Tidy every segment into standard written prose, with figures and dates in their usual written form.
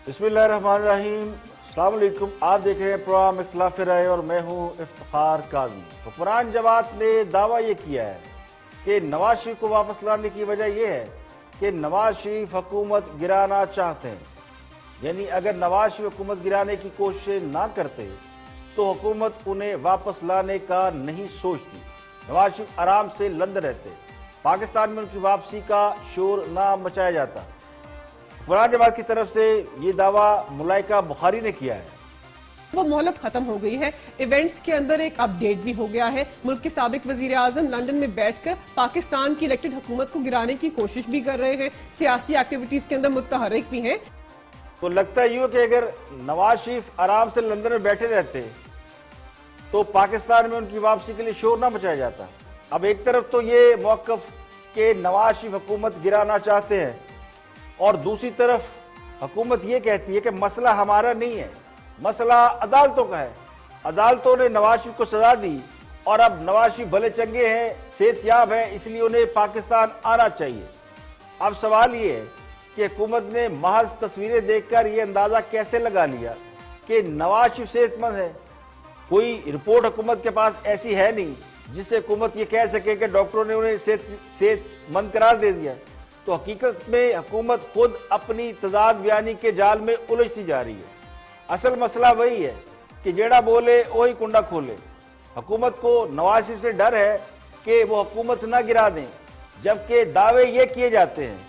बिस्मिल्लाहिर्रहमानिर्रहीम। अस्सलाम वालेकुम। आप देख रहे हैं प्रोग्राम इख्तिलाफ राय और मैं हूं इफ्तिखार काज़मी। हुक्मरान जमात ने दावा ये किया है कि नवाज शरीफ को वापस लाने की वजह यह है कि नवाज शरीफ हुकूमत गिराना चाहते हैं। यानी अगर नवाज शरीफ हुकूमत गिराने की कोशिश ना करते तो हुकूमत उन्हें वापस लाने का नहीं सोचती। नवाज शरीफ आराम से लंदन रहते, पाकिस्तान में उनकी वापसी का शोर ना मचाया जाता। हुक्मरान जमात की तरफ से ये दावा मुलाइका बुखारी ने किया है। वो मोहलत खत्म हो गई है। इवेंट्स के अंदर एक अपडेट भी हो गया है। मुल्क के साबिक वजीर आजम लंदन में बैठकर पाकिस्तान की इलेक्टेड हुकूमत को गिराने की कोशिश भी कर रहे हैं, सियासी एक्टिविटीज के अंदर मुतहर्रिक भी हैं। तो लगता यूं कि अगर नवाज शरीफ आराम से लंदन में बैठे रहते तो पाकिस्तान में उनकी वापसी के लिए शोर ना मचाया जाता। अब एक तरफ तो ये मौकफ के नवाज शरीफ हुकूमत गिराना चाहते हैं और दूसरी तरफ हुकूमत ये कहती है कि मसला हमारा नहीं है, मसला अदालतों का है। अदालतों ने नवाज शरीफ को सजा दी और अब नवाज शरीफ भले चंगे हैं, सेहतयाब है, इसलिए उन्हें पाकिस्तान आना चाहिए। अब सवाल ये है कि हुकूमत ने महज तस्वीरें देखकर ये अंदाजा कैसे लगा लिया कि नवाज शरीफ सेहतमंद है। कोई रिपोर्ट हुकूमत के पास ऐसी है नहीं जिससे हुकूमत ये कह सके कि डॉक्टरों ने उन्हें सेहतमंद करार दे दिया। तो हकीकत में हुकूमत खुद अपनी तजाद बयानी के जाल में उलझती जा रही है। असल मसला वही है कि जेड़ा बोले वही कुंडा खोले। हुकूमत को नवाज शरीफ से डर है कि वो हुकूमत ना गिरा दें, जबकि दावे ये किए जाते हैं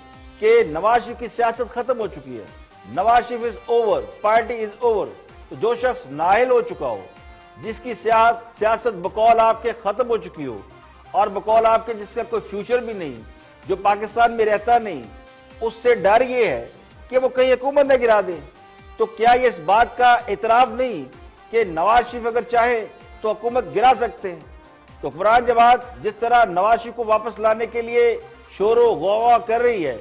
कि नवाज शरीफ की सियासत खत्म हो चुकी है। Nawaz Sharif is over, party is over. तो जो शख्स नाहिल हो चुका हो, जिसकी सियासत बकौल आपके खत्म हो चुकी हो और बकौल आपके जिसका कोई फ्यूचर भी नहीं, जो पाकिस्तान में रहता नहीं, उससे डर ये है कि वो कहीं हुकूमत न गिरा दे। तो क्या ये इस बात का इतराफ नहीं कि नवाज शरीफ अगर चाहे तो हुकूमत गिरा सकते हैं? तो हुक्मरान जमात जिस तरह नवाज शरीफ को वापस लाने के लिए शोरो गौवा कर रही है,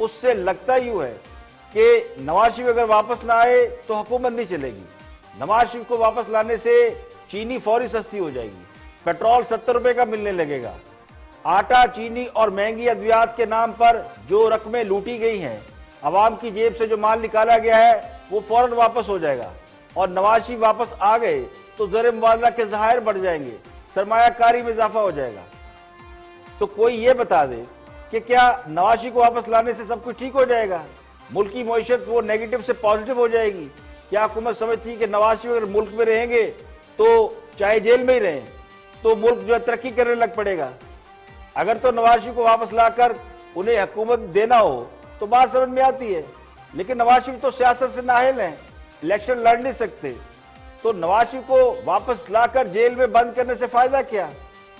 उससे लगता यूं है कि नवाज शरीफ अगर वापस ना आए तो हुकूमत नहीं चलेगी। नवाज शरीफ को वापस लाने से चीनी फौरी सस्ती हो जाएगी, पेट्रोल 70 रुपए का मिलने लगेगा, आटा, चीनी और महंगी अद्वियात के नाम पर जो रकमें लूटी गई हैं, अवाम की जेब से जो माल निकाला गया है, वो फौरन वापस हो जाएगा। और नवाज शरीफ वापस आ गए तो ज़र मुबादला के ज़खायर बढ़ जाएंगे, सरमायाकारी में इजाफा हो जाएगा। तो कोई ये बता दे कि क्या नवाज शरीफ को वापस लाने से सब कुछ ठीक हो जाएगा? मुल्क की मईशत वो नेगेटिव से पॉजिटिव हो जाएगी? क्या हुकूमत समझती है कि नवाज शरीफ अगर मुल्क में रहेंगे तो चाहे जेल में ही रहें तो मुल्क जो है तरक्की करने लग पड़ेगा? अगर तो नवाज शरीफ को वापस लाकर उन्हें हुकूमत देना हो तो बात समझ में आती है, लेकिन नवाज शरीफ तो सियासत से नाहिल हैं, इलेक्शन लड़ नहीं सकते। तो नवाज शरीफ को वापस लाकर जेल में बंद करने से फायदा क्या?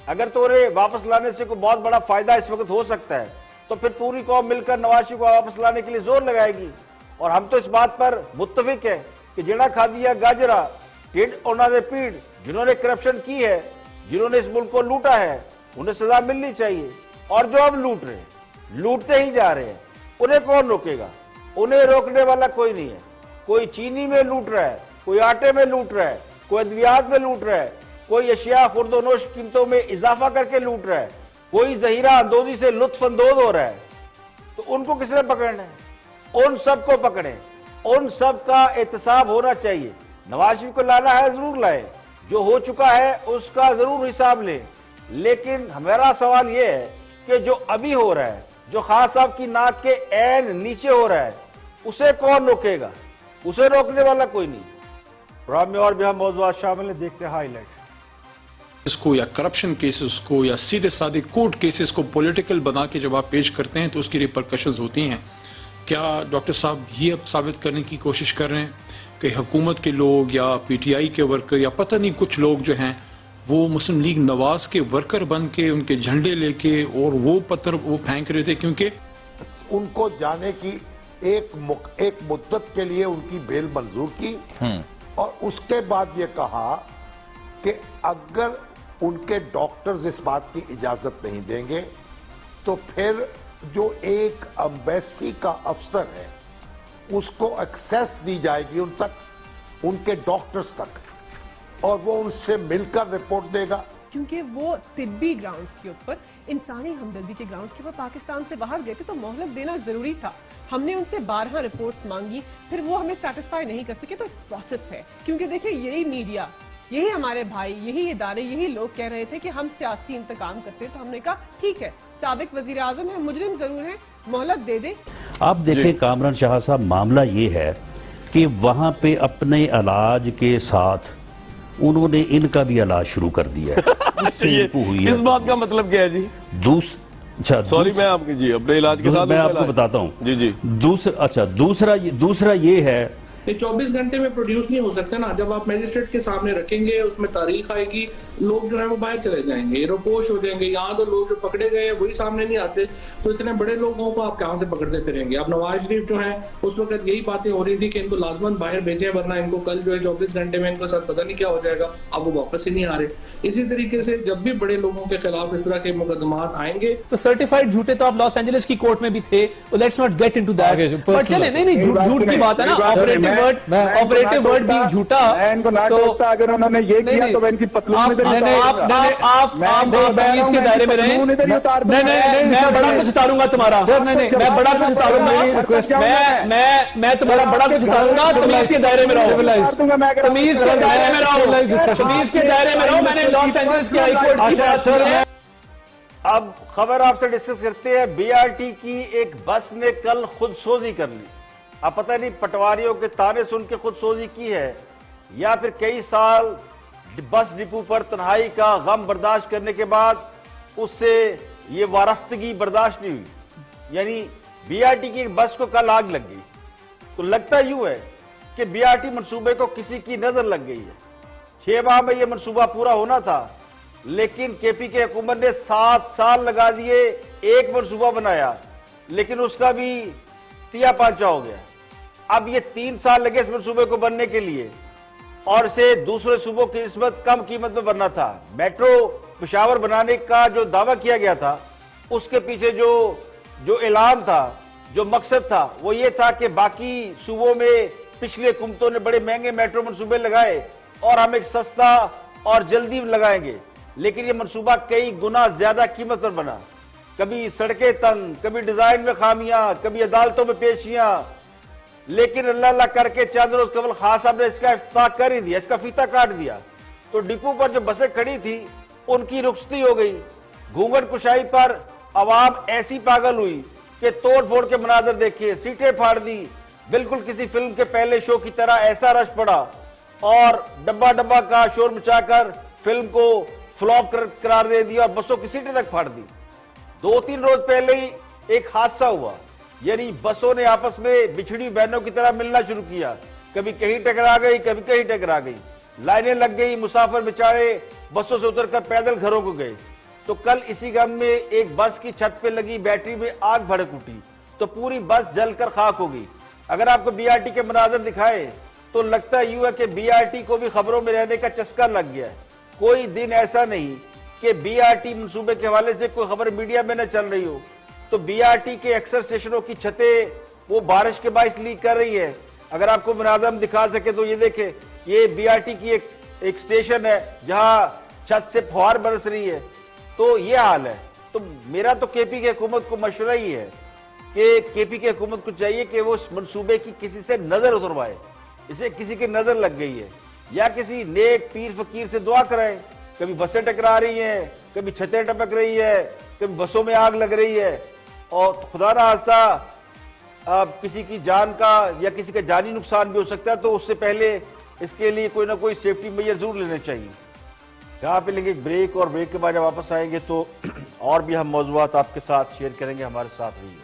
अगर तो उन्हें वापस लाने से कोई बहुत बड़ा फायदा इस वक्त हो सकता है तो फिर पूरी कौम मिलकर नवाज शरीफ को वापस लाने के लिए जोर लगाएगी। और हम तो इस बात पर मुत्तफिक है कि जेड़ा खा दिया गाजरा टिड उन्होंने पीड़, जिन्होंने करप्शन की है, जिन्होंने इस मुल्क को लूटा है, उन्हें सजा मिलनी चाहिए। और जो अब लूट रहे हैं, लूटते ही जा रहे हैं, उन्हें कौन रोकेगा? उन्हें रोकने वाला कोई नहीं है। कोई चीनी में लूट रहा है, कोई आटे में लूट रहा है, कोई अद्वियात में लूट रहा है, कोई अशिया खुर्दोनोश कीमतों में इजाफा करके लूट रहा है, कोई जहीरा अंदोजी से लुत्फ अंदोज हो रहा है। तो उनको किसने पकड़ना है? उन सबको पकड़े, उन सब का एहतसाब होना चाहिए। नवाज शरीफ को लाना है जरूर लाए, जो हो चुका है उसका जरूर हिसाब ले, लेकिन हमारा सवाल यह है कि जो अभी हो रहा है, जो खान साहब की नाक के ऐन नीचे हो रहा है, उसे कौन रोकेगा? उसे रोकने वाला कोई नहीं। प्रोग्राम में और भी हम मौजूद शामिल है, देखते हैं हाईलाइट। इसको या करप्शन केसेस को या सीधे साधे कोर्ट केसेस को पॉलिटिकल बना के जब आप पेश करते हैं तो उसकी रिपरकशंस होती हैं। क्या डॉक्टर साहब ये अब साबित करने की कोशिश कर रहे हैं कि हुकूमत के लोग या पीटीआई के वर्कर या पता नहीं कुछ लोग जो हैं वो मुस्लिम लीग नवाज के वर्कर बन के उनके झंडे लेके और वो पत्थर वो फेंक रहे थे क्योंकि उनको जाने की एक मुद्दत के लिए उनकी बेल मंजूर की और उसके बाद ये कहा कि अगर उनके डॉक्टर्स इस बात की इजाजत नहीं देंगे तो फिर जो एक एम्बेसी का अफसर है उसको एक्सेस दी जाएगी उन तक, उनके डॉक्टर्स तक, और वो उनसे मिलकर रिपोर्ट देगा। क्योंकि वो तिब्बी ग्राउंड्स के ऊपर, इंसानी हमदर्दी के ग्राउंड्स के ऊपर पाकिस्तान से बाहर गए थे तो मोहलत देना जरूरी था। हमने उनसे 12 रिपोर्ट्स मांगी, फिर वो हमें सेटिस्फाई नहीं कर सके, तो प्रोसेस है। क्योंकि देखिए यही मीडिया, यही हमारे भाई, यही इदारे, यही लोग कह रहे थे कि हम सियासी इंतकाम करते हैं, तो हमने कहा ठीक है, साबिक वजीर आजम है, मुजरिम जरूर है, मोहलत दे दे। आप देखें कामरान शाह साहब, मामला ये है कि वहां पे अपने इलाज के साथ उन्होंने इनका भी इलाज शुरू कर दिया है। अच्छा, ये हुई इस बात का मतलब क्या है जी? सॉरी मैं आपके जी अपने इलाज के साथ मैं आपको बताता हूँ जी जी। दूसरा ये है, ये 24 घंटे में प्रोड्यूस नहीं हो सकता ना। जब आप मैजिस्ट्रेट के सामने रखेंगे, उसमें तारीख आएगी, लोग जो है वो बाहर चले जाएंगे, रोपोश हो जाएंगे। यहाँ तो लोग जो पकड़े गए हैं वही सामने नहीं आते, तो इतने बड़े लोगों को आप कहाँ से पकड़ते फिरेंगे? अब नवाज शरीफ जो है उस वक्त यही बातें हो रही थी कि इनको लाजमन बाहर भेजें, वरना इनको कल जो है 24 घंटे में इनका साथ पता नहीं क्या हो जाएगा। अब वो वापस ही नहीं आ रहे। इसी तरीके से जब भी बड़े लोगों के खिलाफ इस तरह के मुकदमात आएंगे, तो सर्टिफाइड झूठे तो आप लॉस एंजलिस की कोर्ट में भी थे, let's not get into that. पर चले, नहीं झूठ की बात है ना, ऑपरेटिव वर्ड भी झूठा। तो अगर उन्होंने ये किया तो इनकी पतलून के दायरे में रहे। नहीं, मैं बड़ा कुछ उतारूंगा तुम्हारा सर। नहीं, मैं बड़ा कुछ उतारूंगा, मैं तुम्हारा बड़ा कुछ उतारूंगा। तमीज के दायरे में रहो, तमीज के दायरे में रहो, तमीज के दायरे में रहो। मैंने लॉस एंजलिस की हाईकोर्ट की बात सर। अब खबर आपसे डिस्कस करते हैं। बीआरटी की एक बस ने कल खुदसोजी कर ली। अब पता नहीं पटवारियों के ताने सुन के खुदसोजी की है या फिर कई साल बस डिपो पर तन्हाई का गम बर्दाश्त करने के बाद उससे ये वारफ्तगी बर्दाश्त नहीं हुई। यानी बीआरटी की एक बस को कल आग लग गई। तो लगता यूं है कि बीआरटी मंसूबे को किसी की नजर लग गई है। 6 माह में यह मंसूबा पूरा होना था, लेकिन केपी के हुकूमत ने 7 साल लगा दिए, एक मंसूबा बनाया, लेकिन उसका भी तिया पांचा हो गया। अब ये 3 साल लगे इस मंसूबे को बनने के लिए, और इसे दूसरे सूबों की निस्बत कम कीमत में बनना था। मेट्रो पेशावर बनाने का जो दावा किया गया था, उसके पीछे जो ऐलान था, जो मकसद था, वो ये था कि बाकी सूबों में पिछले हुकूमतों ने बड़े महंगे मेट्रो मंसूबे लगाए और हम एक सस्ता और जल्दी लगाएंगे, लेकिन ये मंसूबा कई गुना ज्यादा कीमत पर बना। कभी सड़कें तंग, कभी डिजाइन में खामियां, कभी अदालतों में पेशियां, लेकिन अल्लाह अल्लाह करके चंद रोज कबल खान साहब ने इसका इफ्ताह कर ही दिया, इसका फीता काट दिया। तो डिपो पर जो बसें खड़ी थी उनकी रुखसती हो गई। घूंघट कुशाई पर आवाम ऐसी पागल हुई कि तोड़ फोड़ के मनाजर देखिए, सीटें फाड़ दी, बिल्कुल किसी फिल्म के पहले शो की तरह ऐसा रश पड़ा और डब्बा डब्बा का शोर मचाकर फिल्म को फ्लॉप करार दे दिया और बसों की सीटें तक फाड़ दी। 2-3 रोज पहले ही एक हादसा हुआ, यानी बसों ने आपस में बिछड़ी बहनों की तरह मिलना शुरू किया। कभी कहीं टकरा गई, कभी कहीं टकरा गई, लाइनें लग गई, मुसाफिर बेचारे बसों से उतरकर पैदल घरों को गए। तो कल इसी गम में एक बस की छत पे लगी बैटरी में आग भड़क उठी, तो पूरी बस जलकर खाक हो गई। अगर आपको बीआरटी के मनाजर दिखाए तो लगता यूं है कि बीआरटी को भी खबरों में रहने का चस्का लग गया है। कोई दिन ऐसा नहीं कि बीआरटी मंसूबे के हवाले से कोई खबर मीडिया में न चल रही हो। तो बीआरटी के अक्सर स्टेशनों की छतें वो बारिश के बायस लीक कर रही है। अगर आपको मनाजर हम दिखा सके तो ये देखें, ये बीआरटी की एक स्टेशन है जहां छत से फुहार बरस रही है। तो ये हाल है। तो मेरा तो केपी की हुकूमत को मशवरा ही है कि केपी की हुकूमत को चाहिए कि वो इस मंसूबे की किसी से नजर उतरवाए। इसे किसी की नजर लग गई है, या किसी नेक पीर फकीर से दुआ कराएं। कभी बसें टकरा रही हैं, कभी छतें टपक रही है, कभी बसों में आग लग रही है, और खुदा ना खास्ता किसी की जान का या किसी का जानी नुकसान भी हो सकता है। तो उससे पहले इसके लिए कोई ना कोई सेफ्टी मेजर जरूर लेने चाहिए। यहाँ पे लेंगे एक ब्रेक, और ब्रेक के बाद जब वापस आएंगे तो और भी हम मौजूदात आपके साथ शेयर करेंगे। हमारे साथ रहिए।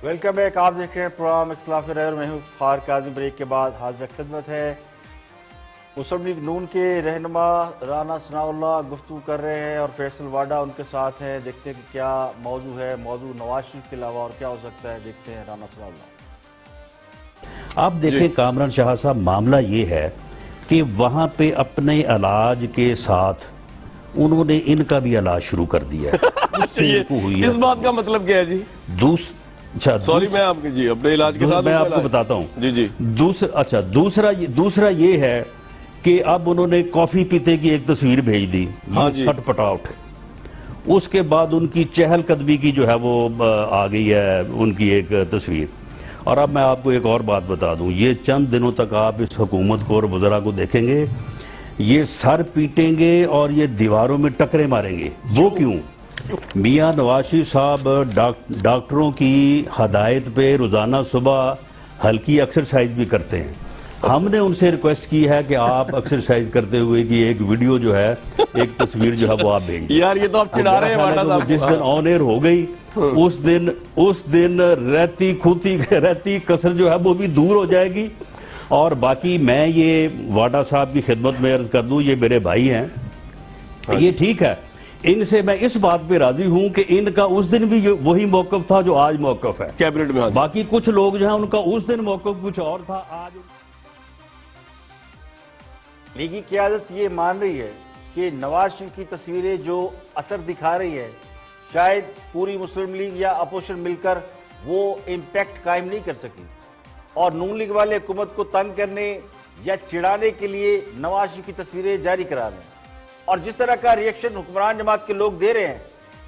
Welcome back. आप देख रहे हैं प्रोग्राम इख्तिलाफ राय और मैं हूं इफ्तिखार काज़ी। ब्रेक के बाद हाजिर खिदमत है। मुस्लिम लीग नून के रहनुमा राना सनाउल्लाह गुफ्तगू कर रहे हैं और फैसल वाडा उनके साथ हैं। देखते हैं कि क्या मौजू है, मौजू नवाज शरीफ के अलावा और क्या हो सकता है। देखते हैं राना सनाउल्लाह। आप देखें कामरान शाह साहब, मामला ये है कि वहां पे अपने इलाज के साथ उन्होंने इनका भी इलाज शुरू कर दिया है। अच्छा, ये इस बात का मतलब क्या है जी? सॉरी मैं आपके जी अपने इलाज के साथ मैं आपको बताता हूं जी जी। दूसरा ये है कि अब उन्होंने कॉफी पीते की एक तस्वीर भेज दी, हाँ जी। सटपटा उठे। उसके बाद उनकी चहलकदमी की जो है वो आ गई है उनकी एक तस्वीर। और अब मैं आपको एक और बात बता दूं, ये चंद दिनों तक आप इस हुकूमत को और वज़रा को देखेंगे, ये सर पीटेंगे और ये दीवारों में टकरे मारेंगे। वो क्यों? मियां नवाज शरीफ साहब डॉक्टरों की हदायत पे रोजाना सुबह हल्की एक्सरसाइज भी करते हैं। हमने उनसे रिक्वेस्ट की है कि आप एक्सरसाइज करते हुए की एक वीडियो जो है, एक तस्वीर जो है वो आप भेजिए। यार ये तो आप चिढ़ा रहे हैं वाटा साहब। जिस दिन ऑन एयर हो गई उस दिन रहती कसर जो है वो भी दूर हो जाएगी। और बाकी मैं ये वाटा साहब की खिदमत में अर्ज कर दूं, ये मेरे भाई हैं, ये ठीक है, इनसे मैं इस बात पे राजी हूं कि इनका उस दिन भी वही मौकफ था जो आज मौकफ है कैबिनेट में। बाकी कुछ लोग जो हैं उनका उस दिन मौकफ कुछ और था, आज लीगी क़यादत ये मान रही है कि नवाज शरीफ की तस्वीरें जो असर दिखा रही है, शायद पूरी मुस्लिम लीग या अपोजिशन मिलकर वो इम्पैक्ट कायम नहीं कर सकी, और नून लीग वाले हुकूमत को तंग करने या चिढ़ाने के लिए नवाज शरीफ की तस्वीरें जारी करा रहे हैं। और जिस तरह का रिएक्शन हुक्मरान जमात के लोग दे रहे हैं,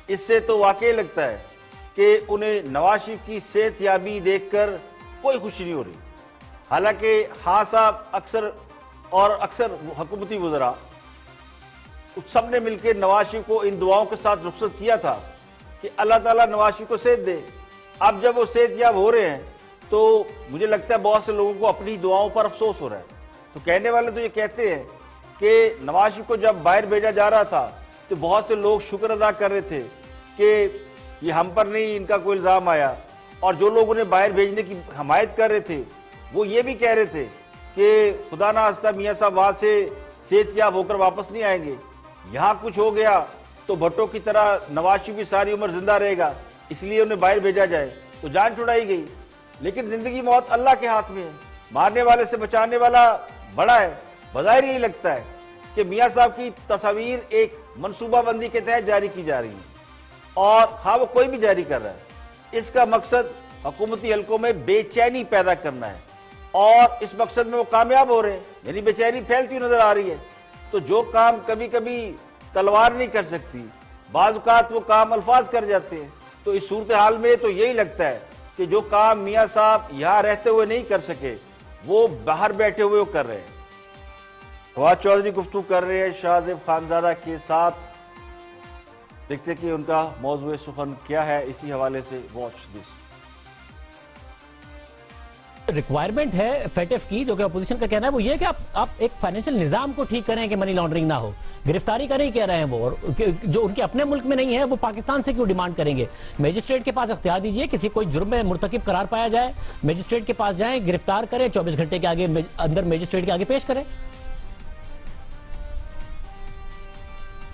इससे तो वाकई लगता है कि उन्हें नवाज शरीफ की सेहतयाबी देखकर कोई खुशी नहीं हो रही। हालांकि हाँ साहब अक्सर हुकूमती वज़रा सब ने मिलकर नवाज शरीफ को इन दुआओं के साथ रुखसत किया था कि अल्लाह ताला नवाज शरीफ को सेहत दे। अब जब वो सेहतयाब हो रहे हैं तो मुझे लगता है बहुत से लोगों को अपनी दुआओं पर अफसोस हो रहा है। तो कहने वाले तो ये कहते हैं कि नवाज शरीफ को जब बाहर भेजा जा रहा था तो बहुत से लोग शुक्र अदा कर रहे थे कि ये हम पर नहीं इनका कोई इल्ज़ाम आया, और जो लोग उन्हें बाहर भेजने की हमायत कर रहे थे वो ये भी कह रहे थे कि खुदा ना खास्ता मियाँ साहब वहाँ से सेहतयाब होकर वापस नहीं आएंगे। यहाँ कुछ हो गया तो भट्टो की तरह नवाज शरीफ भी सारी उम्र जिंदा रहेगा, इसलिए उन्हें बाहर भेजा जाए, तो जान छुड़ाई गई। लेकिन जिंदगी मौत अल्लाह के हाथ में है, मारने वाले से बचाने वाला बड़ा है। बज़ाहिर यही लगता है कि मियाँ साहब की तस्वीर एक मनसूबाबंदी के तहत जारी की जा रही है, और हाँ वो कोई भी जारी कर रहा है, इसका मकसद हुकूमती हलकों में बेचैनी पैदा करना है, और इस मकसद में वो कामयाब हो रहे हैं, यानी बेचैनी फैलती नजर आ रही है। तो जो काम कभी कभी तलवार नहीं कर सकती, बाज़ औक़ात वो काम अल्फाज कर जाते हैं। तो इस सूरत हाल में तो यही लगता है कि जो काम मियाँ साहब यहाँ रहते हुए नहीं कर सके, वो बाहर बैठे हुए वो कर रहे हैं। फवाद चौधरी गुफ्तगू कर रहे हैं शाहजेब खानजादा के साथ, देखते कि उनका मौजूद सुखन क्या है। इसी हवाले से वॉच दिस। रिक्वायरमेंट है फेटेफ की, जो कि अपोजिशन का कहना है वो ये है कि आप एक फाइनेंशियल निजाम को ठीक करें कि मनी लॉन्ड्रिंग ना हो। गिरफ्तारी का नहीं कह रहे हैं वो, और जो उनके अपने मुल्क में नहीं है वो पाकिस्तान से क्यों डिमांड करेंगे? मजिस्ट्रेट के पास अख्तियार दीजिए, किसी कोई जुर्म में मुर्तकिब करार पाया जाए, मजिस्ट्रेट के पास जाएं, गिरफ्तार करें, 24 घंटे के आगे अंदर मजिस्ट्रेट के आगे पेश करें।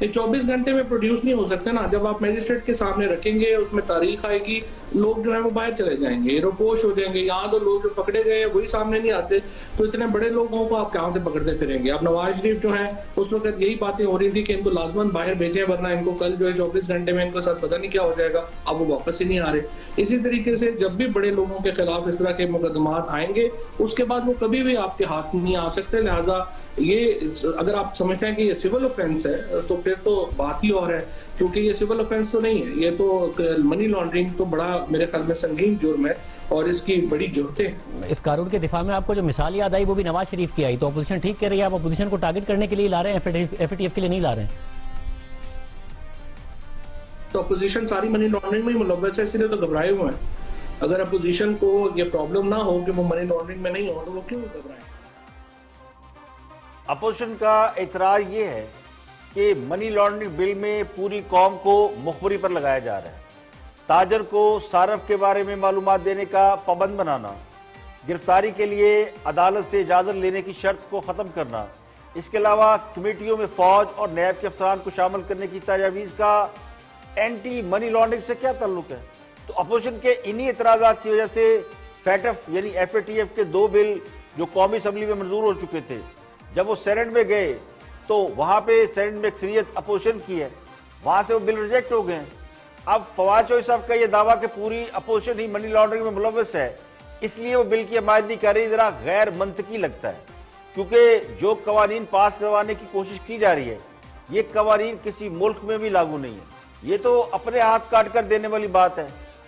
24 घंटे में प्रोड्यूस नहीं हो सकता ना। जब आप मजिस्ट्रेट के सामने रखेंगे, उसमें तारीख आएगी, लोग जो है वो बाहर चले जाएंगे, रोपोश हो जाएंगे। यहाँ तो लोग जो पकड़े गए वही सामने नहीं आते, तो इतने बड़े लोगों को आप कहाँ से पकड़ते फिरेंगे? अब नवाज शरीफ जो है उस वक्त यही बातें हो रही थी कि इनको लाजमन बाहर भेजें, वरना इनको कल जो है 24 घंटे में इनके साथ पता नहीं क्या हो जाएगा। अब वो वापस ही नहीं आ रहे। इसी तरीके से जब भी बड़े लोगों के खिलाफ इस तरह के मुकदमात आएंगे, उसके बाद वो कभी भी आपके हाथ नहीं आ सकते। लिहाजा ये अगर आप समझते हैं कि ये सिविल ऑफेंस है तो फिर तो बात ही और है, क्योंकि ये सिविल ऑफेंस तो नहीं है, ये तो मनी लॉन्ड्रिंग तो बड़ा मेरे ख्याल में संगीन जुर्म है और इसकी बड़ी जुर्तें। इस कानून के दिफा में आपको जो मिसाल याद आई वो भी नवाज शरीफ की आई, तो अपोजिशन ठीक कह रही है, आप अपोजिशन को टारगेट करने के लिए ला रहे हैं, एफएटीएफ के लिए नहीं ला रहे हैं। तो अपोजिशन सारी मनी लॉन्ड्रिंग में मुलव्वस है, इसलिए तो घबराए हुए हैं। अगर अपोजिशन को ये प्रॉब्लम ना हो कि वो मनी लॉन्ड्रिंग में नहीं हो तो वो क्यों घबराए? अपोजिशन का एतराज ये है कि मनी लॉन्ड्रिंग बिल में पूरी कौम को मुखबरी पर लगाया जा रहा है। ताजर को सारफ के बारे में मालूमात देने का पाबंद बनाना, गिरफ्तारी के लिए अदालत से इजाजत लेने की शर्त को खत्म करना, इसके अलावा कमेटियों में फौज और नैब के अफसरान को शामिल करने की तजावीज़ का एंटी मनी लॉन्ड्रिंग से क्या ताल्लुक है? तो अपोजिशन के इन्हीं एतराज़ात की वजह से फैटफ यानी एफएटीएफ के 2 बिल जो कौमी असम्बली में मंजूर हो चुके थे, जब वो सेनेट में गए तो वहां पे सेनेट में अक्सरियत अपोजिशन की है, वहां से वो बिल रिजेक्ट हो गए। अब फवाद चौधरी साहब का ये दावा कि पूरी अपोजिशन ही मनी लॉन्ड्रिंग में मुलव्वस है, इसलिए वो बिल की हमायत नहीं कर रही, जरा गैर मंतकी लगता है। क्योंकि जो कवानीन पास करवाने की कोशिश की जा रही है, ये कवानीन किसी मुल्क में भी लागू नहीं है। ये तो अपने हाथ काट कर देने वाली बात है।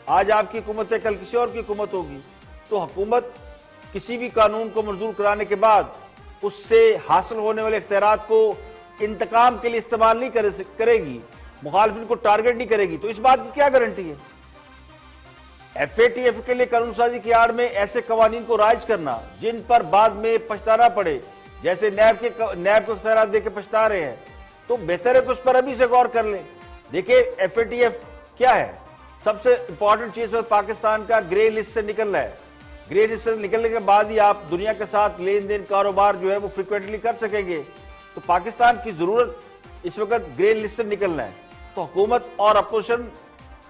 आज आपकी हुकूमत है, कल किसी और की हुकूमत होगी, तो हुकूमत किसी भी कानून को मंजूर कराने के बाद उससे हासिल होने वाले इख्तियारात को इंतकाम के लिए इस्तेमाल नहीं करेगी, मुखालिफिन को टारगेट नहीं करेगी। तो इस बात की क्या गारंटी है? FATF के लिए कानून साजी की आड़ में ऐसे कवानीन को राइज करना जिन पर बाद में पछताना पड़े, जैसे नैब को इख्तियारात देके पछता रहे हैं, तो बेहतर है कि उस पर अभी से गौर कर लें। देखिए FATF क्या है? सबसे इंपॉर्टेंट चीज पाकिस्तान का ग्रे लिस्ट से निकलना है। ग्रे लिस्ट से निकलने के बाद ही आप दुनिया के साथ लेन देन कारोबार जो है वो फ्रिक्वेंटली कर सकेंगे। तो पाकिस्तान की जरूरत इस वक्त ग्रे लिस्ट से निकलना है। तो हुकूमत और अपोजिशन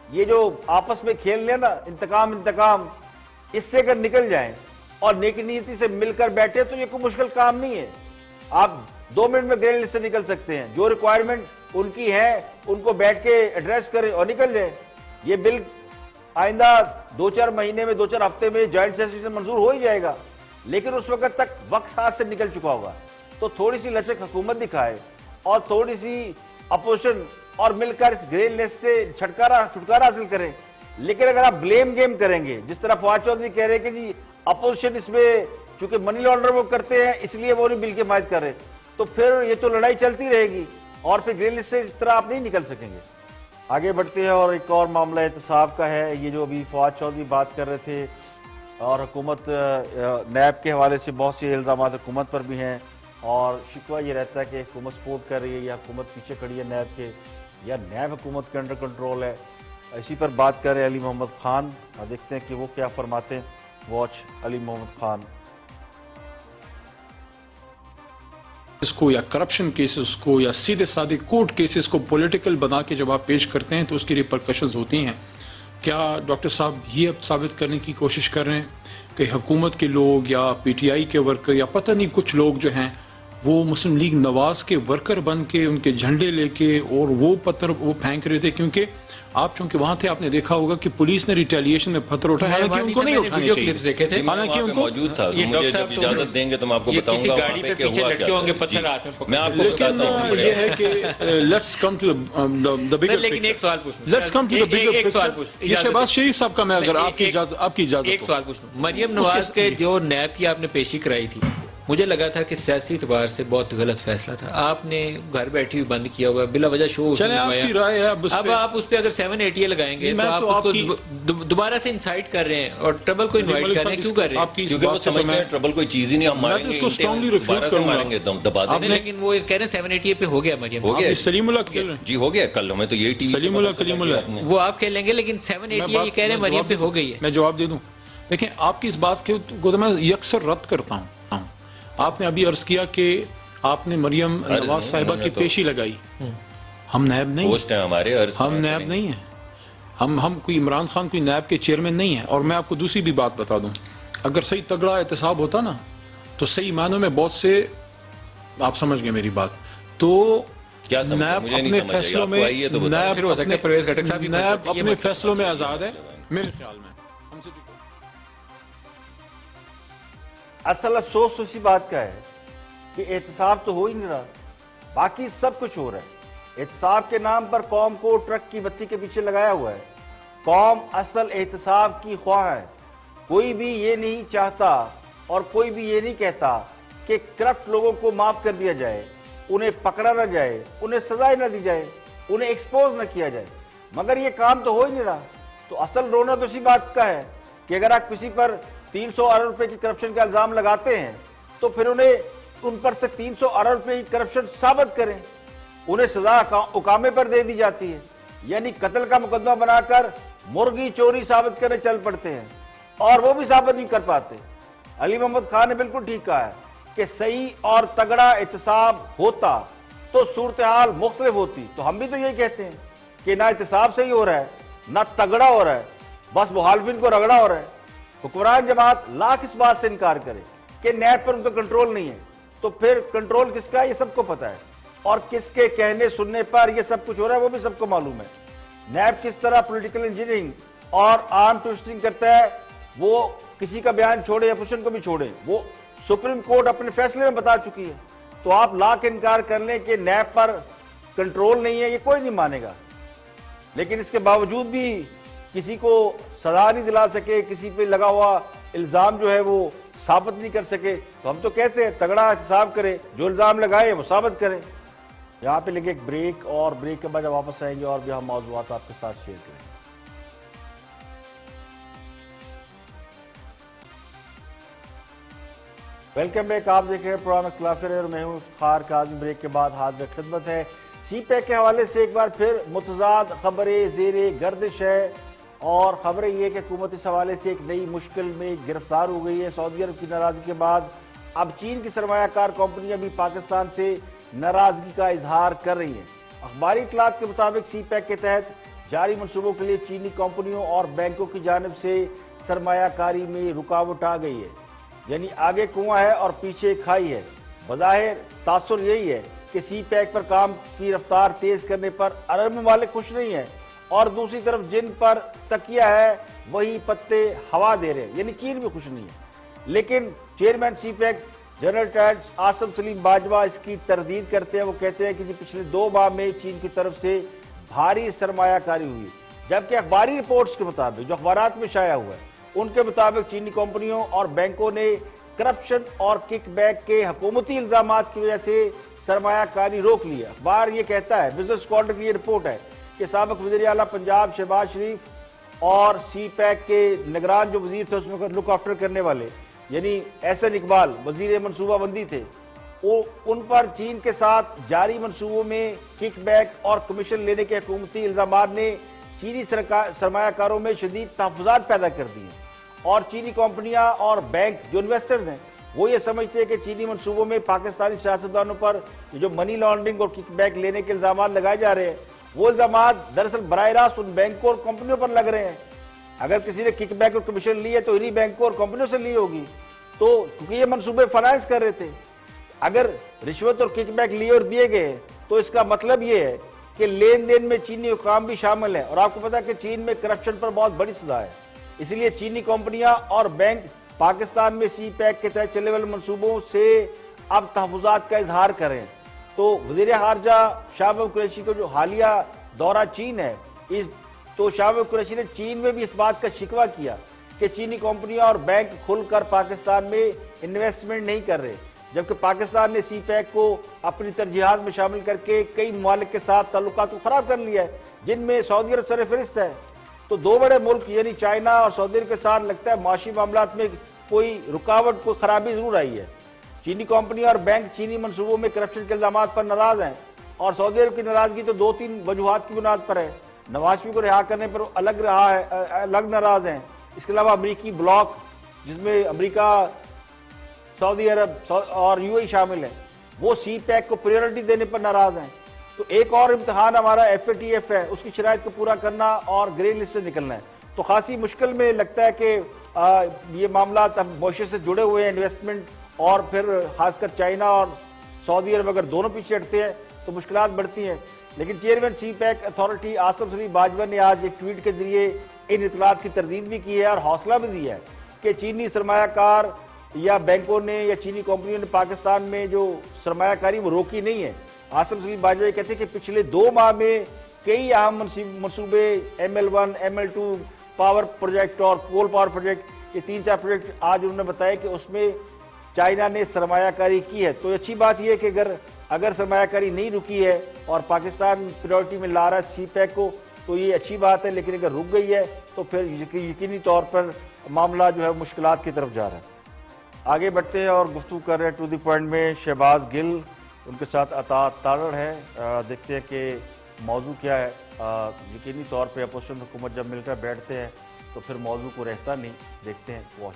ये जो आपस में खेल रहे ना इंतकाम, इससे अगर निकल जाएं और नेक नीति से मिलकर बैठे तो ये कोई मुश्किल काम नहीं है। आप 2 मिनट में ग्रे लिस्ट से निकल सकते हैं। जो रिक्वायरमेंट उनकी है उनको बैठ के एड्रेस करें और निकल जाए। ये बिल आइंदा 2-4 महीने में, 2-4 हफ्ते में जॉइंट सेशन मंजूर हो ही जाएगा, लेकिन उस वक्त तक वक्त हाथ से निकल चुका होगा। तो थोड़ी सी लचक हुकूमत दिखाए और थोड़ी सी अपोजिशन और मिलकर इस ग्रे लिस्ट से छुटकारा हासिल करें। लेकिन अगर आप ब्लेम गेम करेंगे, जिस तरह फवाद चौधरी कह रहे हैं कि जी अपोजिशन इसमें चूंकि मनी लॉन्डर वो करते हैं इसलिए वो नहीं बिल की हिमायत कर रहे, तो फिर ये तो लड़ाई चलती रहेगी और फिर ग्रे लिस्ट से इस तरह आप नहीं निकल सकेंगे। आगे बढ़ते हैं और एक और मामला एहतसाब का है। ये जो अभी फवाद चौधरी बात कर रहे थे और हुकूमत नैब के हवाले से बहुत से इल्ज़ाम हुकूमत पर भी हैं और शिकवा ये रहता है कि हुकूमत सपोर्ट कर रही है या हुकूमत पीछे खड़ी है नैब के, या नैब हुकूमत के अंडर कंट्रोल है। इसी पर बात कर रहे हैं अली मोहम्मद खान। देखते हैं कि वो क्या फरमाते हैं। वॉच अली मोहम्मद खान। इसको या करप्शन केसेस को या सीधे साधे कोर्ट केसेस को पॉलिटिकल बना के जब आप पेश करते हैं तो उसकी रिपरकशंस होती हैं। क्या डॉक्टर साहब ये अब साबित करने की कोशिश कर रहे हैं कि हुकूमत के लोग या PTI के वर्कर या पता नहीं कुछ लोग जो हैं वो मुस्लिम लीग नवाज के वर्कर बन के उनके झंडे लेके और वो पत्थर वो फेंक रहे थे? क्योंकि आप चूंकि वहां थे आपने देखा होगा कि पुलिस ने रिटेलिएशन में पत्थर उठाए, हालांकि उनको नहीं उठाने चाहिए, हालांकि उनको मौजूद था। मुझे जब इजाजत देंगे तो मैं आपको बताऊंगा गाड़ी पे पीछे लटके होंगे पत्थर हाथ में। मैं आपको बताता हूं ये है कि let's come to the bigger, लेकिन एक सवाल पूछूं, let's come to the bigger picture. ये शहबाज शरीफ साहब का, मैं अगर आपकी इजाजत एक सवाल पूछूं, मरियम नवाज के जो नैब की आपने पेशी कराई थी, मुझे लगा था कि सियासी एतबार से बहुत गलत फैसला था। आपने घर बैठी हुई बंद किया हुआ, बिला वजह शो चले आपकी राय है। अब आप उस पर अगर 780 लगाएंगे तो आप उसको दोबारा से इंसाइट कर रहे हैं और ट्रबल को इनवाइट कर रहे हैं। क्यों कर रहे हैं? क्योंकि वो समझते हैं ट्रबल कोई चीज ही नहीं, हम मारेंगे, उसको स्ट्रांगली रिफ्यूज करूंगा, दबा देंगे। लेकिन वो कह रहे हैं 780 पे हो गया मरियम, हो गया सलीमुल्लाह जी, हो गया कल हमें तो यही टीवी सलीमुल्लाह कलीमुल्लाह वो आप कह लेंगे, लेकिन 780 ये कह रहे हैं मरियम पे हो गई है। मैं जवाब दे दूं। देखें आपकी इस बात को मैं यकसर रद्द करता हूं। आपने अभी अर्ज किया कि आपने मरियम नवाज साहिबा की पेशी लगाई। हम नैब नहीं है, हमारे हम नैब नहीं है, हम कोई इमरान खान कोई नैब के चेयरमैन नहीं है। और मैं आपको दूसरी भी बात बता दूं, अगर सही तगड़ा एहतसाब होता ना तो सही मानों में बहुत से, आप समझ गए मेरी बात, तो नैब अपने फैसलों में नैब अपने फैसलों में आजाद है मेरे ख्याल में। हमसे असल अफसोस तो इसी बात का है कि एहतसाब तो हो ही नहीं रहा, बाकी सब कुछ हो रहा है। एहतसाब के नाम पर कौम को ट्रक की बत्ती के पीछे लगाया हुआ है। कौम असल एहतसाब की ख्वाह है। कोई भी ये नहीं चाहता और कोई भी ये नहीं कहता कि करप्ट लोगों को माफ कर दिया जाए, उन्हें पकड़ा ना जाए, उन्हें सजाएं ना दी जाए, उन्हें एक्सपोज ना किया जाए, मगर ये काम तो हो ही नहीं रहा। तो असल रोना तो इसी बात का है कि अगर आप किसी पर 300 अरब रुपए की करप्शन का इल्जाम लगाते हैं तो फिर उन्हें उन पर से 300 अरब रुपए की करप्शन साबित करें। उन्हें सजा उकामे पर दे दी जाती है, यानी कत्ल का मुकदमा बनाकर मुर्गी चोरी साबित करने चल पड़ते हैं और वो भी साबित नहीं कर पाते। अली मोहम्मद खान ने बिल्कुल ठीक कहा है कि सही और तगड़ा एहतसाब होता तो सूरत हाल मुख्तलिफ होती। तो हम भी तो यही कहते हैं कि ना एहतसाब सही हो रहा है ना तगड़ा हो रहा है, बस मुखालिफिन को रगड़ा हो रहा है। हुक्मरान जमात लाख इस बात से इनकार करे कि नैब पर उनका कंट्रोल नहीं है, तो फिर कंट्रोल किसका है ये सबको पता है, और किसके कहने सुनने पर ये सब कुछ हो रहा है वो भी सबको मालूम है। नैब किस तरह पॉलिटिकल इंजीनियरिंग और आर्म ट्विस्टिंग करता है, वो किसी का बयान छोड़े या अपोजिशन को भी छोड़े, वो सुप्रीम कोर्ट अपने फैसले में बता चुकी है। तो आप लाख इनकार कर लें कि नैब पर कंट्रोल नहीं है, ये कोई नहीं मानेगा। लेकिन इसके बावजूद भी किसी को सजा नहीं दिला सके, किसी पे लगा हुआ इल्जाम जो है वो साबित नहीं कर सके, तो हम तो कहते हैं तगड़ा हिसाब करे, जो इल्जाम लगाए वो साबित करें। यहाँ पे लेंगे एक ब्रेक, और ब्रेक के बाद जब वापस आएंगे और भी हम मौजूद आपके साथ शेयर करेंगे। वेलकम बैक, आप देख रहे हैं प्रोग्राम इख्तिलाफ और मैं हूं इफ्तिखार काज़ी। ब्रेक के बाद हाजिर खिदमत है। सीपैक के हवाले से एक बार फिर मुतजाद खबरें ज़ेरे गर्दिश है, और खबरें ये कि हुकूमत इस हवाले से एक नई मुश्किल में गिरफ्तार हो गई है। सऊदी अरब की नाराजगी के बाद अब चीन की सरमायाकार कंपनियां भी पाकिस्तान से नाराजगी का इजहार कर रही हैं। अखबारी इतलात के मुताबिक सीपैक के तहत जारी मनसूबों के लिए चीनी कंपनियों और बैंकों की जानिब से सरमायाकारी में रुकावट आ गई है, यानी आगे कुआं है और पीछे खाई है। बज़ाहिर तासुर यही है कि सीपैक पर काम की रफ्तार तेज करने पर अरब ममालिक खुश नहीं है, और दूसरी तरफ जिन पर तकिया है वही पत्ते हवा दे रहे हैं, यानी चीन भी खुश नहीं है। लेकिन chairman CPEC general tax Asim Salim Bajwa इसकी तरदीद करते हैं। वो कहते हैं कि जी पिछले 2 माह में चीन की तरफ से भारी सरमायाकारी हुई, जबकि अखबारी रिपोर्ट्स के मुताबिक जो अखबारात में शाया हुआ है उनके मुताबिक चीनी कंपनियों और बैंकों ने करप्शन और किकबैक के हुकूमती इल्जामात की वजह से सरमायाकारी रोक लिया। अखबार ये कहता है, बिजनेस स्कॉलर की ये रिपोर्ट है कि साबिक वज़ीर आला पंजाब शहबाज शरीफ और सीपैक के निगरान जो वजीर थे उसमें लुक आफ्टर करने वाले यानी एहसन इकबाल वजीर मनसूबाबंदी थे, वो उन पर चीन के साथ जारी मनसूबों में किकबैक और कमीशन लेने के हुकूमती इल्जामात ने चीनी सरमायाकारों में शदीद तहफ़्फ़ुज़ात पैदा कर दी हैं। और चीनी कंपनियां और बैंक जो इन्वेस्टर्स हैं वो ये समझते हैं कि चीनी मनसूबों में पाकिस्तानी सियासतदानों पर जो मनी लॉन्ड्रिंग और किकबैक लेने के इल्जाम लगाए जा रहे हैं, वो इल्जाम दरअसल बराह रास्त उन बैंकों और कंपनियों पर लग रहे हैं। अगर किसी ने किकबैक और कमीशन ली है तो इन्हीं बैंकों और कंपनियों से ली होगी, तो क्योंकि ये मनसूबे फाइनेंस कर रहे थे। अगर रिश्वत और किकबैक लिए और दिए गए तो इसका मतलब ये है कि लेन देन में चीनी हुकाम भी शामिल है। और आपको पता है कि चीन में करप्शन पर बहुत बड़ी सजा है, इसलिए चीनी कंपनियां और बैंक पाकिस्तान में सीपैक के तहत चलने वाले मनसूबों से अब तहफ़्फ़ुज़ात का इजहार करें। तो वज़ीर ख़ारजा शाहबाज़ कुरैशी का जो हालिया दौरा चीन है, तो शाहबाज़ कुरैशी ने चीन में भी इस बात का शिकवा किया कि चीनी कंपनियां और बैंक खुलकर पाकिस्तान में इन्वेस्टमेंट नहीं कर रहे, जबकि पाकिस्तान ने सीपैक को अपनी तरजीहात में शामिल करके कई ममालिक के साथ ताल्लुकात को खराब कर लिया है, जिनमें सऊदी अरब सरफहरिस्त है। तो 2 बड़े मुल्क यानी चाइना और सऊदी अरब के साथ लगता है माशी मामलात में कोई रुकावट, कोई खराबी जरूर आई है। चीनी कंपनी और बैंक चीनी मनसूबों में करप्शन के इल्जाम पर नाराज हैं, और सऊदी अरब की नाराजगी तो 2-3 वजूहात की बुनियाद पर है। नवाज शरीफ को रिहा करने पर अलग नाराज हैं। इसके अलावा अमरीकी ब्लॉक जिसमें अमरीका, सऊदी अरब और यूएई शामिल है, वो सीपैक को प्रायोरिटी देने पर नाराज हैं। तो एक और इम्तिहान हमारा FATF है, उसकी शराइत को पूरा करना और ग्रे लिस्ट से निकलना है। तो खासी मुश्किल में लगता है कि ये मामला अब मॉरिशस से जुड़े हुए हैं, इन्वेस्टमेंट, और फिर खासकर चाइना और सऊदी अरब अगर दोनों पीछे हटते हैं तो मुश्किलात बढ़ती हैं। लेकिन chairman CPEC authority Asim Salim Bajwa ने आज एक ट्वीट के जरिए इन इतलात की तरदीद भी की है और हौसला भी दिया है कि चीनी सरमायाकार या बैंकों ने या चीनी कंपनियों ने पाकिस्तान में जो सरमायाकारी वो रोकी नहीं है। आसिम सलीम बाजवा कहते हैं कि पिछले 2 माह में कई अहम मनसूबे ML1, ML2 पावर प्रोजेक्ट और कोल पावर प्रोजेक्ट, ये 3-4 प्रोजेक्ट आज उन्होंने बताया कि उसमें चाइना ने सरमायाकारी की है। तो अच्छी बात यह है कि अगर सरमायाकारी नहीं रुकी है और पाकिस्तान प्रायोरिटी में ला रहा है सीपैक को, तो ये अच्छी बात है। लेकिन अगर रुक गई है तो फिर यकीनी तौर पर मामला जो है मुश्किलात की तरफ जा रहा है। आगे बढ़ते हैं और गुफ्तगू कर रहे हैं टू द पॉइंट में शहबाज गिल, उनके साथ अता तारड़ है। देखते हैं कि मौजू क्या है। यकीनी तौर पर अपोजिशन हुकूमत जब मिलकर बैठते हैं तो फिर मौजू को रहता नहीं। देखते हैं, वॉच।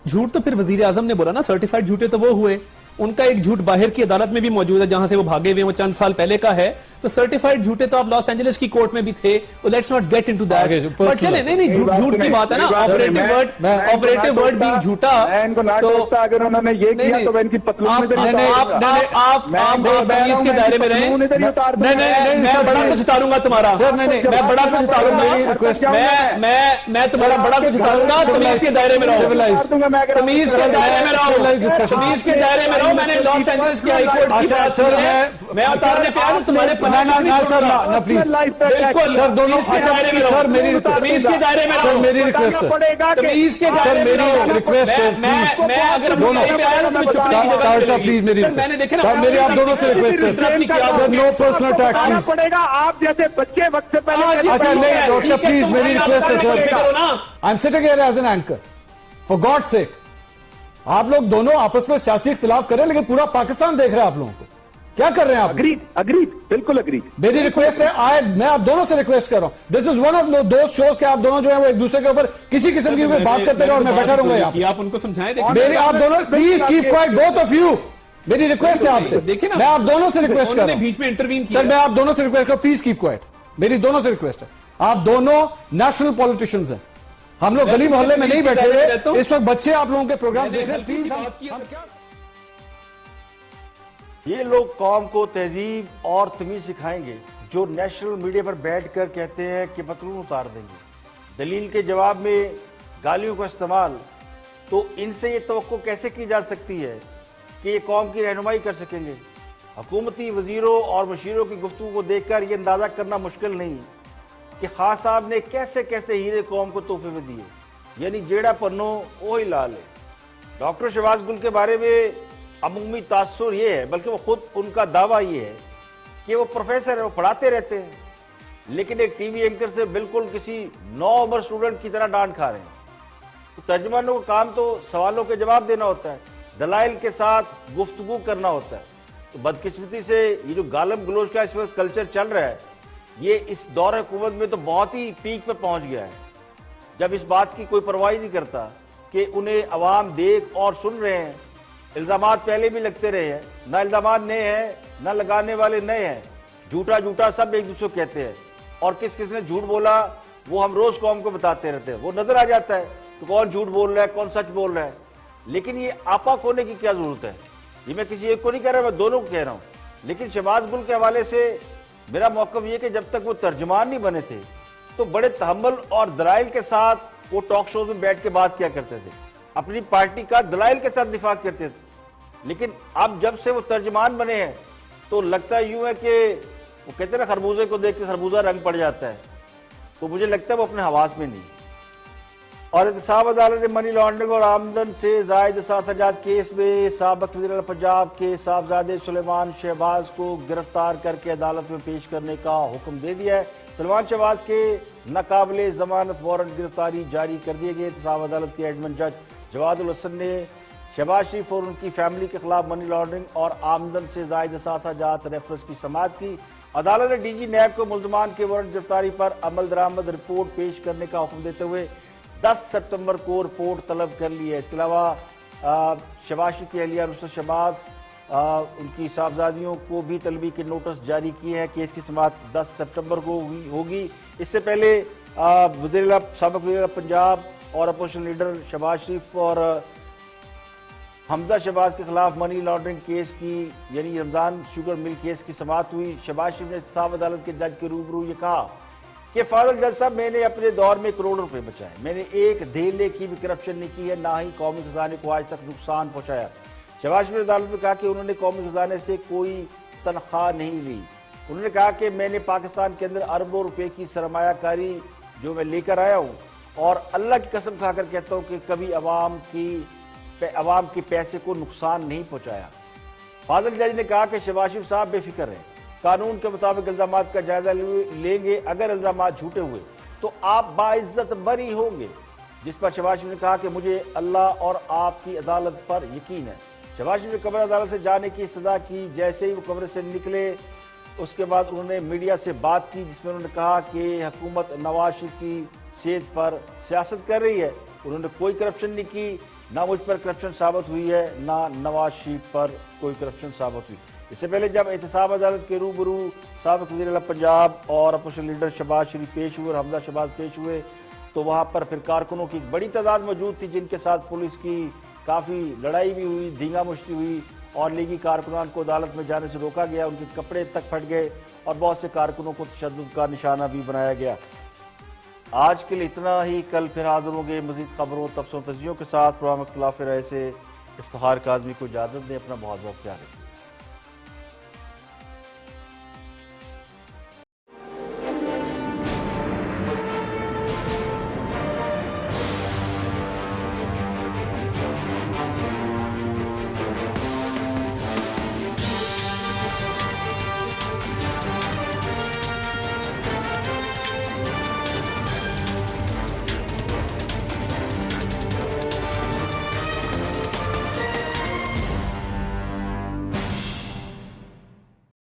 झूठ तो फिर वजीर आजम ने बोला ना, सर्टिफाइड झूठे तो वो हुए। उनका एक झूठ बाहर की अदालत में भी मौजूद है जहां से वो भागे हुए, वो चंद साल पहले का है। तो सर्टिफाइड झूठे तो आप लॉस एंजलिस की कोर्ट में भी थे, let's not get into that. पर चले, नहीं झूठ की बात है ना, ऑपरेटिव वर्ड भी झूठा। तो अगर उन्होंने ये किया तो मैं इनकी पतलून आप के दायरे में रहे। मैं बड़ा कुछ उतारूंगा तुम्हारा सर, नहीं मैं बड़ा कुछ उतारूंगा, मैं तुम्हारा बड़ा कुछ उतारूंगा। तमीज के दायरे में रहो, तमीज के दायरे में रहो, तमीज के दायरे में रहो। मैंने लॉस एंजलिस की हाई कोर्ट की बात सर, मैं उतारने पे आया तुम्हारे ना प्लीज बिल्कुल सर, दोनों सर मेरी तमीज के दायरे में रहो, मेरी रिक्वेस्ट है, तमीज के दायरे में रहो, रिक्वेस्ट है। मैं अगर दोनों प्लीज मेरी, मैंने देखा ना मेरी आप दोनों से रिक्वेस्ट है sir, no personal attack please पड़ेगा। आप जैसे बच्चे वक्त से पहले, अच्छा नहीं डॉक्टर प्लीज मेरी रिक्वेस्ट है sir, I am sitting here as an anchor, for God sake. आप लोग दोनों आपस में सियासी इख्तिलाफ करें, लेकिन पूरा पाकिस्तान देख रहा है आप लोगों को, क्या कर रहे हैं आप? अग्रीड बिल्कुल अग्रीड। मेरी रिक्वेस्ट है, मैं आप दोनों से रिक्वेस्ट कर रहा हूं, दिस इज वन ऑफ दो शोज के आप दोनों जो है वो एक दूसरे के ऊपर किसी किस्म की बात करते रहे और मैं बैठा रहूंगा यहाँ। आप उनको समझाएं, मेरी आप दोनों please keep quiet both of you, मेरी रिक्वेस्ट है आपसे। देखिए ना, मैं आप दोनों से रिक्वेस्ट कर रहा हूं, बीच में इंटरवीन किया सर, मैं आप दोनों से रिक्वेस्ट कर, प्लीज कीप क्वाइट, मेरी दोनों से रिक्वेस्ट है। आप दोनों नेशनल पॉलिटिशियंस हैं, हम लोग गली मोहल्ले में नहीं बैठे हुए, इस वक्त बच्चे आप लोगों के प्रोग्राम देख रहे हैं, प्लीज। ये लोग कौम को तहजीब और तमीज सिखाएंगे जो नेशनल मीडिया पर बैठकर कहते हैं कि पतलून उतार देंगे, दलील के जवाब में गालियों का इस्तेमाल। तो इनसे ये तवक्को कैसे की जा सकती है कि ये कौम की रहनुमाई कर सकेंगे? हुकूमती वजीरों और मशीरों की गुफ्तगू को देखकर ये अंदाजा करना मुश्किल नहीं कि खान साहब ने कैसे कैसे हीरे कौम को तोहफे में दिए, यानी जेड़ा पन्नो वही लाल है। डॉक्टर शहबाज गुल के बारे में अमूमी तासुर ये है, बल्कि वो खुद उनका दावा ये है कि वो प्रोफेसर है, वो पढ़ाते रहते हैं, लेकिन एक टीवी एंकर से बिल्कुल किसी 9 उम्र स्टूडेंट की तरह डांट खा रहे हैं। तो तर्जुमानों का काम तो सवालों के जवाब देना होता है, दलाइल के साथ गुफ्तगू करना होता है। तो बदकिस्मती से ये जो गालम गलोच का इस वक्त कल्चर चल रहा है, ये इस दौर हुकूमत में तो बहुत ही पीक पे पहुंच गया है, जब इस बात की कोई परवाह नहीं करता कि उन्हें अवाम देख और सुन रहे हैं। इल्जामात पहले भी लगते रहे हैं, ना इल्जामात नए हैं ना लगाने वाले नए हैं, झूठा झूठा सब एक दूसरे को कहते हैं, और किस किस ने झूठ बोला वो हम रोज कौम को बताते रहते हैं। वो नजर आ जाता है तो कौन झूठ बोल रहा है कौन सच बोल रहा है। लेकिन ये आपा होने की क्या जरूरत है? ये मैं किसी एक को नहीं कह रहा, मैं दोनों को कह रहा हूं। लेकिन शहबाज गुल के हवाले से मेरा मौक़िफ़ ये कि जब तक वो तर्जुमान नहीं बने थे तो बड़े तहम्मुल और दलाइल के साथ वो टॉक शोज में बैठ के बात किया करते थे, अपनी पार्टी का दलाइल के साथ दिफा करते थे। लेकिन अब जब से वो तर्जुमान बने हैं तो लगता यूं है कि वो कहते हैं ना, खरबूजे को देख के खरबूजा रंग पड़ जाता है। तो मुझे लगता है वो अपने हवास में नहीं। और इंतसाब अदालत ने मनी लॉन्ड्रिंग और आमदन से जायद साजात केस में साबिक वज़ीर पंजाब के साहबजादे सुलेमान शहबाज को गिरफ्तार करके अदालत में पेश करने का हुक्म दे दिया है। सुलेमान शहबाज के नाकाबिले जमानत वारंट गिरफ्तारी जारी कर दिए गए। इंतसाब अदालत के एडमिन जज जवादुल हसन ने शहबाज शरीफ और उनकी फैमिली के खिलाफ मनी लॉन्ड्रिंग और आमदन से जायद साजात रेफरेंस की समाअत की। अदालत ने डीजी नैब को मुल्जमान के वारंट गिरफ्तारी पर अमल दरामद रिपोर्ट पेश करने का हुक्म देते हुए 10 सितंबर को रिपोर्ट तलब कर ली है। इसके अलावा शहबाज शरीफ की अहलिया नुसरत शहबाज उनकी साहबजादियों को भी तलबी के नोटिस जारी किए हैं। केस की समाअत 10 सितंबर को होगी। इससे पहले साबिक वज़ीर पंजाब और अपोजिशन लीडर शहबाज शरीफ और हमजा शहबाज के खिलाफ मनी लॉन्ड्रिंग केस की यानी रमजान शुगर मिल केस की समाअत हुई। शहबाज शरीफ ने इंतसाब अदालत के जज के रूबरू ये कहा कि फाजल जज साहब, मैंने अपने दौर में करोड़ों रुपए बचाए, मैंने एक धेले की भी करप्शन नहीं की है, ना ही कौमी खजाने को आज तक नुकसान पहुंचाया। शहबाज शरीफ ने अदालत में कहा कि उन्होंने कौमी खजाने से कोई तनख्वाह नहीं ली। उन्होंने कहा कि मैंने पाकिस्तान के अंदर अरबों रुपए की सरमायाकारी जो मैं लेकर आया हूँ, और अल्लाह की कसम खाकर कहता हूँ कि कभी अवाम के पैसे को नुकसान नहीं पहुंचाया। फाजल जज ने कहा कि शहबाज शरीफ साहब बेफिक्र हैं, कानून के मुताबिक इल्जामात का जायजा लेंगे, अगर इल्जामात झूठे हुए तो आप बाइज्जत बरी होंगे। जिस पर शहबाज शरीफ ने कहा कि मुझे अल्लाह और आपकी अदालत पर यकीन है। शहबाज शरीफ ने कब्र अदालत से जाने की इस्तदा की। जैसे ही वो कब्र से निकले उसके बाद उन्होंने मीडिया से बात की, जिसमें उन्होंने कहा कि हुकूमत नवाज शरीफ की सेहत पर सियासत कर रही है। उन्होंने कोई करप्शन नहीं की, ना मुझ पर करप्शन साबित हुई है, ना नवाज शरीफ पर कोई करप्शन साबित हुई। इससे पहले जब एहतसाब अदालत के रूबरू साबिक़ वज़ीर आला पंजाब और अपोजिशन लीडर शहबाज शरीफ पेश हुए और हमजा शहबाज पेश हुए, तो वहां पर फिर कारकुनों की बड़ी तादाद मौजूद थी, जिनके साथ पुलिस की काफ़ी लड़ाई भी हुई, धींगा मुश्ती हुई और लीगी कारकुनान को अदालत में जाने से रोका गया, उनके कपड़े तक फट गए और बहुत से कारकुनों को तशद्दुद का निशाना भी बनाया गया। आज के लिए इतना ही, कल फिर हाजिर होंगे मज़ीद खबरों, तबसरों, तजियों के साथ। प्रोग्राम इख्तिलाफ राय से इफ्तिखार काज़मी को इजाज़त दें। अपना बहुत बहुत ख्याल रखें।